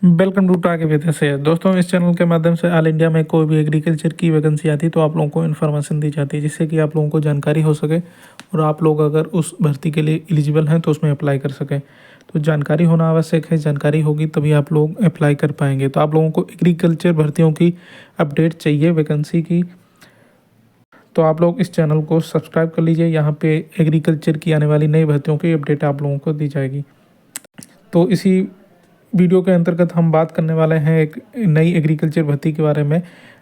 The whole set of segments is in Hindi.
वेलकम टू टाके विद से दोस्तों, इस चैनल के माध्यम से ऑल इंडिया में कोई भी एग्रीकल्चर की वैकेंसी आती है तो आप लोगों को इन्फॉर्मेशन दी जाती है, जिससे कि आप लोगों को जानकारी हो सके और आप लोग अगर उस भर्ती के लिए एलिजिबल हैं तो उसमें अप्लाई कर सकें। तो जानकारी होना आवश्यक है, जानकारी होगी तभी आप लोग अप्लाई कर पाएंगे। तो आप लोगों को एग्रीकल्चर भर्तियों की अपडेट चाहिए वैकेंसी की, तो आप लोग इस चैनल को सब्सक्राइब कर लीजिए। यहाँ पे एग्रीकल्चर की आने वाली नई भर्तियों की अपडेट आप लोगों को दी जाएगी। तो इसी वीडियो के अंतर्गत हम बात करने वाले हैं एक नई एग्रीकल्चर भर्ती के बारे में।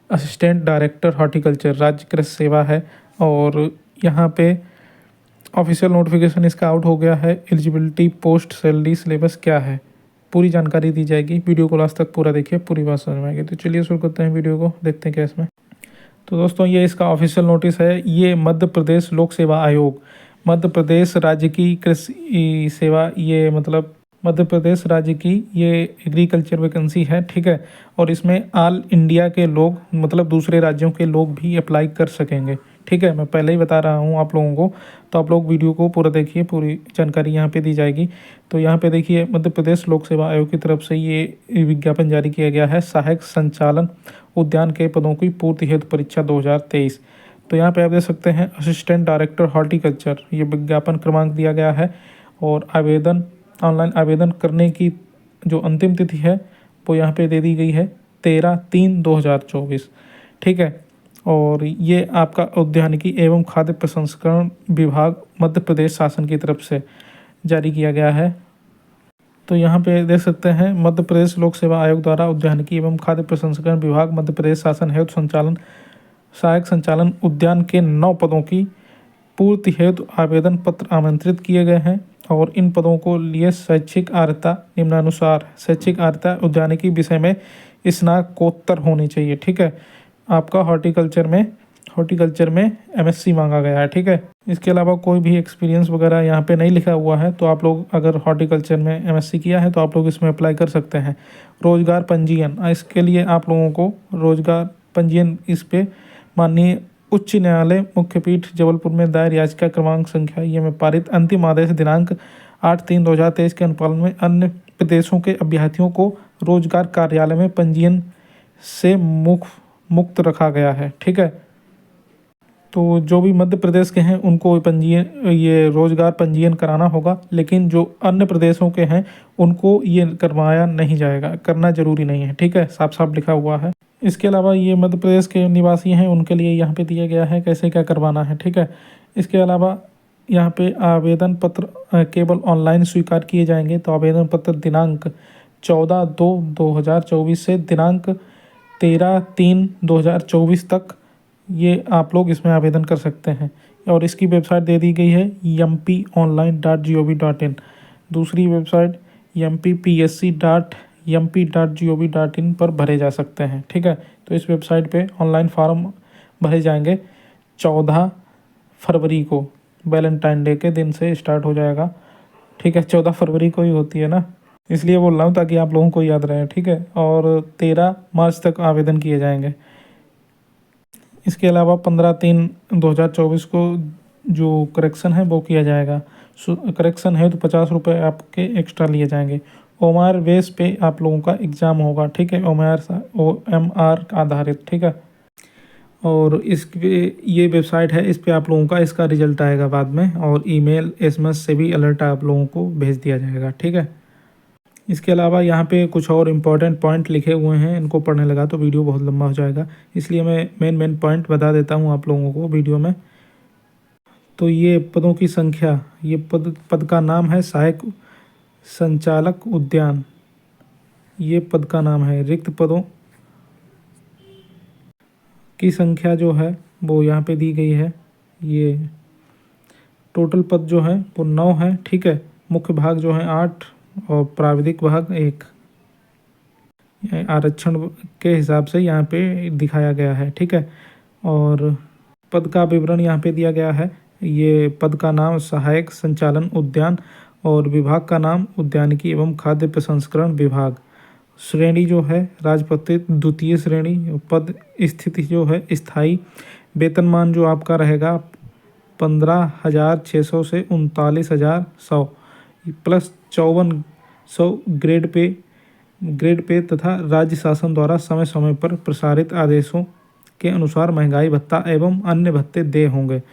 असिस्टेंट डायरेक्टर हॉर्टिकल्चर राज्य कृषि सेवा है और यहाँ पे ऑफिशियल नोटिफिकेशन इसका आउट हो गया है। एलिजिबिलिटी, पोस्ट, सैलरी, सिलेबस क्या है, पूरी जानकारी दी जाएगी। वीडियो को लास्ट तक पूरा देखिए, पूरी बात समझ में आएगी। तो चलिए शुरू करते हैं वीडियो को, देखते हैं क्या इसमें। तो दोस्तों, ये इसका ऑफिशियल नोटिस है। ये मध्य प्रदेश लोक सेवा आयोग, मध्य प्रदेश राज्य की कृषि सेवा, ये मतलब मध्य प्रदेश राज्य की ये एग्रीकल्चर वैकेंसी है, ठीक है। और इसमें ऑल इंडिया के लोग, मतलब दूसरे राज्यों के लोग भी अप्लाई कर सकेंगे, ठीक है। मैं पहले ही बता रहा हूँ आप लोगों को, तो आप लोग वीडियो को पूरा देखिए, पूरी जानकारी यहाँ पे दी जाएगी। तो यहाँ पे देखिए, मध्य प्रदेश लोक सेवा आयोग की तरफ से ये विज्ञापन जारी किया गया है। सहायक संचालन उद्यान के पदों की पूर्ति हेतु परीक्षा 2023। तो यहाँ पे आप देख सकते हैं असिस्टेंट डायरेक्टर हॉर्टिकल्चर, ये विज्ञापन क्रमांक दिया गया है। और आवेदन, ऑनलाइन आवेदन करने की जो अंतिम तिथि है वो यहाँ पे दे दी गई है 13/3/2024, ठीक है। और ये आपका उद्यानिकी एवं खाद्य प्रसंस्करण विभाग मध्य प्रदेश शासन की तरफ से जारी किया गया है। तो यहाँ पे देख सकते हैं मध्य प्रदेश लोक सेवा आयोग द्वारा उद्यानिकी एवं खाद्य प्रसंस्करण विभाग मध्य प्रदेश शासन हेतु संचालन सहायक संचालन उद्यान के 9 पदों की पूर्ति हेतु आवेदन पत्र आमंत्रित किए गए हैं। और इन पदों को लिए शैक्षिक अर्हता निम्नानुसार। शैक्षिक अर्हता उद्यानिकी विषय में स्नातकोत्तर होनी चाहिए, ठीक है। आपका हॉर्टिकल्चर में एमएससी मांगा गया है, ठीक है। इसके अलावा कोई भी एक्सपीरियंस वगैरह यहाँ पे नहीं लिखा हुआ है। तो आप लोग अगर हॉर्टिकल्चर में एमएससी किया है तो आप लोग इसमें अप्लाई कर सकते हैं। रोजगार पंजीयन, इसके लिए आप लोगों को रोजगार पंजीयन इस पे माननीय उच्च न्यायालय मुख्यपीठ जबलपुर में दायर याचिका क्रमांक संख्या ये में पारित अंतिम आदेश दिनांक 8/3/2023 के अनुपालन में अन्य प्रदेशों के अभ्यर्थियों को रोजगार कार्यालय में पंजीयन से मुक्त रखा गया है, ठीक है। तो जो भी मध्य प्रदेश के हैं उनको ये रोजगार पंजीयन कराना होगा, लेकिन जो अन्य प्रदेशों के हैं उनको ये करवाया नहीं जाएगा, करना जरूरी नहीं है, ठीक है। साफ साफ लिखा हुआ है। इसके अलावा ये मध्य प्रदेश के निवासी हैं उनके लिए यहाँ पे दिया गया है कैसे क्या करवाना है, ठीक है। इसके अलावा यहाँ पे आवेदन पत्र केवल ऑनलाइन स्वीकार किए जाएंगे। तो आवेदन पत्र दिनांक 14/2/2024 से दिनांक 13/3/2024 तक ये आप लोग इसमें आवेदन कर सकते हैं। और इसकी वेबसाइट दे दी गई है mpionline.gov.in। दूसरी वेबसाइट mpsc.mp.gov.in पर भरे जा सकते हैं, ठीक है। तो इस वेबसाइट पे ऑनलाइन फॉर्म भरे जाएंगे। 14 फरवरी को वैलेंटाइन डे के दिन से स्टार्ट हो जाएगा, ठीक है। 14 फरवरी को ही होती है ना, इसलिए बोल रहा हूँ ताकि आप लोगों को याद रहे, ठीक है। और 13 मार्च तक आवेदन किए जाएंगे। इसके अलावा 15/3/2024 को जो करेक्शन है वो किया जाएगा। करेक्शन है तो 50 रुपये आपके एक्स्ट्रा लिए जाएंगे। OMR बेस पे आप लोगों का एग्ज़ाम होगा, ठीक है। OMR आधारित, ठीक है। और इस ये वेबसाइट है, इस पे आप लोगों का इसका रिजल्ट आएगा बाद में, और ईमेल SMS से भी अलर्ट आप लोगों को भेज दिया जाएगा, ठीक है। इसके अलावा यहाँ पे कुछ और इम्पोर्टेंट पॉइंट लिखे हुए हैं, इनको पढ़ने लगा तो वीडियो बहुत लंबा हो जाएगा, इसलिए मैं मेन पॉइंट बता देता हूँ आप लोगों को वीडियो में। तो ये पदों की संख्या, ये पद का नाम है सहायक संचालक उद्यान, ये पद का नाम है। रिक्त पदों की संख्या जो है वो यहाँ पे दी गई है। ये टोटल पद जो है वो 9 है, ठीक है। मुख्य भाग जो है 8 और प्राविधिक भाग 1 आरक्षण के हिसाब से यहाँ पे दिखाया गया है, ठीक है। और पद का विवरण यहाँ पे दिया गया है। ये पद का नाम सहायक संचालन उद्यान और विभाग का नाम उद्यानिकी एवं खाद्य प्रसंस्करण विभाग। श्रेणी जो है राजपत्रित द्वितीय श्रेणी। पद स्थिति जो है स्थायी। वेतनमान जो आपका रहेगा 15,600 से 39,100 plus 5400 grade pay grade pay तथा राज्य शासन द्वारा समय समय पर प्रसारित आदेशों के अनुसार महंगाई भत्ता एवं अन्य भत्ते देय होंगे।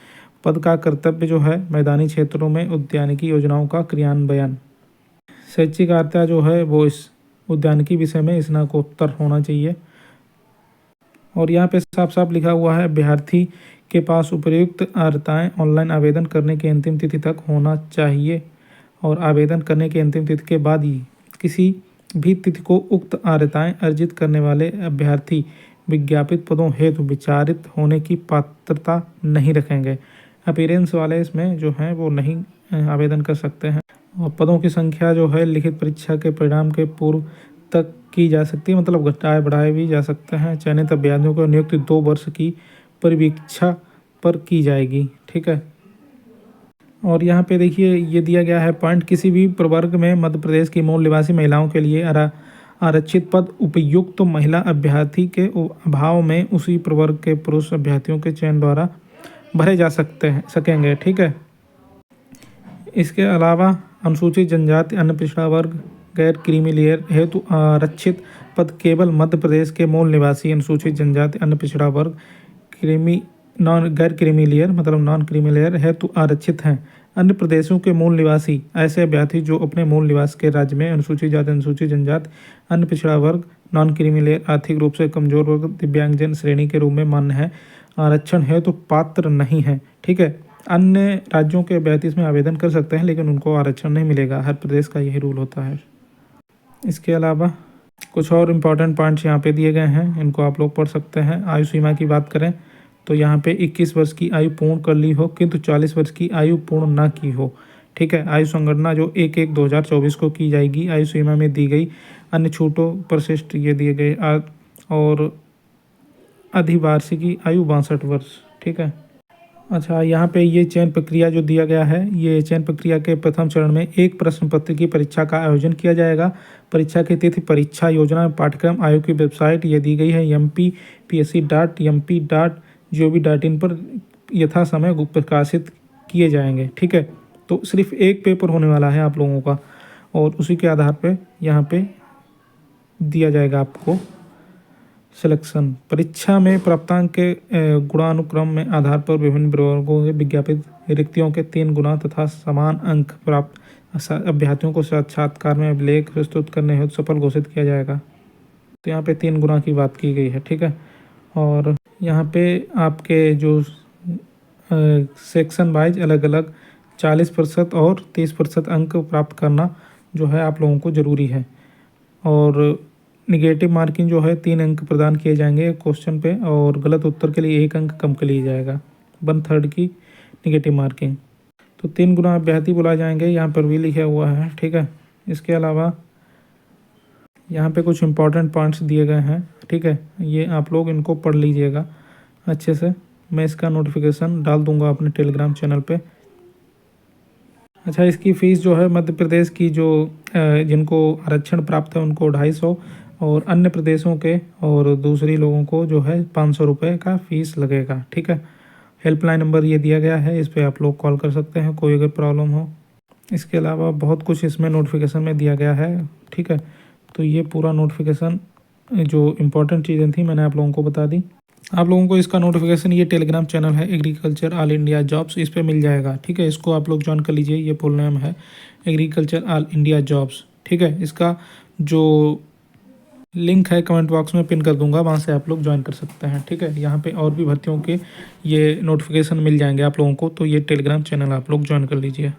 पद का कर्तव्य जो है मैदानी क्षेत्रों में उद्यानिकी योजनाओं का क्रियान्वयन। शैक्षिक अर्हता जो है वो इस उद्यानिकी विषय में स्नातकोत्तर होना चाहिए। और यहाँ पे साफ साफ लिखा हुआ है अभ्यर्थी के पास उपर्युक्त अर्हताएं ऑनलाइन आवेदन करने की अंतिम तिथि तक होना चाहिए और आवेदन करने की अंतिम तिथि के बाद ही किसी भी तिथि को उक्त अर्हताएं अर्जित करने वाले अभ्यर्थी विज्ञापित पदों हेतु विचारित होने की पात्रता नहीं रखेंगे। अपीयरेंस वाले इसमें जो हैं वो नहीं आवेदन कर सकते हैं। और पदों की संख्या जो है लिखित परीक्षा के परिणाम के पूर्व तक की जा सकती है, मतलब घटाए बढ़ाए भी जा सकते हैं। चयनित अभ्यर्थियों को नियुक्ति 2 वर्ष की परिवीक्षा पर की जाएगी। ठीक है। और यहाँ पे देखिए ये दिया गया है पॉइंट, किसी भी प्रवर्ग में मध्य प्रदेश की मूल निवासी महिलाओं के लिए आरक्षित पद उपयुक्त तो महिला अभ्यर्थी के अभाव में उसी प्रवर्ग के पुरुष अभ्यर्थियों के चयन द्वारा भरे जा सकेंगे। ठीक है। इसके अलावा अनुसूचित जनजाति, अन्य पिछड़ा वर्ग, गैर क्रीमी लेयर हेतु आरक्षित पद केवल मध्य प्रदेश के मूल निवासी अनुसूचित जनजाति, अन्य पिछड़ा वर्ग, गैर क्रीमी लेयर मतलब नॉन क्रीमी लेयर हेतु आरक्षित हैं। अन्य प्रदेशों के मूल निवासी ऐसे अभ्यर्थी जो अपने मूल निवास के राज्य में अनुसूचित जाति, अनुसूचित जनजाति, अन्य पिछड़ा वर्ग, नॉन क्रीमी लेयर, आर्थिक रूप से कमजोर वर्ग, दिव्यांगजन श्रेणी के रूप में मान्य है, आरक्षण है तो पात्र नहीं है। ठीक है। अन्य राज्यों के अभ्यर्थी इसमें आवेदन कर सकते हैं लेकिन उनको आरक्षण नहीं मिलेगा। हर प्रदेश का यही रूल होता है। इसके अलावा कुछ और इम्पॉर्टेंट पॉइंट्स यहाँ पे दिए गए हैं, इनको आप लोग पढ़ सकते हैं। आयु सीमा की बात करें तो यहाँ पे 21 वर्ष की आयु पूर्ण कर ली हो किंतु 40 वर्ष की आयु पूर्ण ना की हो। ठीक है। आयु संगणना जो 1/1/2024 को की जाएगी। आयु सीमा में दी गई अन्य छूटों परिशिष्ट ये दिए गए और अधिवार्षिकी आयु 62 वर्ष। ठीक है। अच्छा, यहाँ पे ये चयन प्रक्रिया जो दिया गया है, ये चयन प्रक्रिया के प्रथम चरण में एक प्रश्न पत्र की परीक्षा का आयोजन किया जाएगा। परीक्षा की तिथि परीक्षा योजना पाठ्यक्रम आयोग की वेबसाइट ये दी गई है mpsc.mp.gov.in पर यथा समय प्रकाशित किए जाएंगे। ठीक है। तो सिर्फ एक पेपर होने वाला है आप लोगों का और उसी के आधार पे यहाँ पे दिया जाएगा आपको सिलेक्शन। परीक्षा में प्राप्तांक के गुणानुक्रम में आधार पर विभिन्न प्रवर्गों के विज्ञापित रिक्तियों के 3 गुना तथा समान अंक प्राप्त अभ्यर्थियों को साक्षात्कार में अभिलेख प्रस्तुत करने हेतु सफल घोषित किया जाएगा। तो यहाँ पे 3 गुना की बात की गई है। ठीक है। और यहाँ पे आपके जो सेक्शन वाइज अलग अलग 40% और 30% अंक प्राप्त करना जो है आप लोगों को ज़रूरी है। और निगेटिव मार्किंग जो है 3 अंक प्रदान किए जाएंगे क्वेश्चन पे और गलत उत्तर के लिए 1 अंक कम कर लिया जाएगा। 1/3 की निगेटिव मार्किंग। तो 3 गुना अभ्यर्थी बुलाए जाएंगे, यहाँ पर भी लिखा हुआ है। ठीक है। इसके अलावा यहाँ पे कुछ इंपॉर्टेंट पॉइंट्स दिए गए हैं। ठीक है। ये आप लोग इनको पढ़ लीजिएगा अच्छे से। मैं इसका नोटिफिकेशन डाल दूंगा अपने टेलीग्राम चैनल पे। अच्छा, इसकी फ़ीस जो है मध्य प्रदेश की जो जिनको आरक्षण प्राप्त है उनको 250 और अन्य प्रदेशों के और दूसरी लोगों को जो है 500 रुपये का फ़ीस लगेगा। ठीक है। हेल्पलाइन नंबर ये दिया गया है, इस पर आप लोग कॉल कर सकते हैं कोई अगर प्रॉब्लम हो। इसके अलावा बहुत कुछ इसमें नोटिफिकेशन में दिया गया है। ठीक है। तो ये पूरा नोटिफिकेशन जो इम्पोर्टेंट चीज़ें थी मैंने आप लोगों को बता दी। आप लोगों को इसका नोटिफिकेशन ये टेलीग्राम चैनल है एग्रीकल्चर ऑल इंडिया जॉब्स, इस पर मिल जाएगा। ठीक है। इसको आप लोग ज्वाइन कर लीजिए। ये फुल नेम है एग्रीकल्चर ऑल इंडिया जॉब्स। ठीक है। इसका जो लिंक है कमेंट बॉक्स में पिन कर दूंगा, वहाँ से आप लोग ज्वाइन कर सकते हैं। ठीक है। यहाँ पे और भी भर्तियों के ये नोटिफिकेशन मिल जाएंगे आप लोगों को, तो ये टेलीग्राम चैनल आप लोग ज्वाइन कर लीजिए।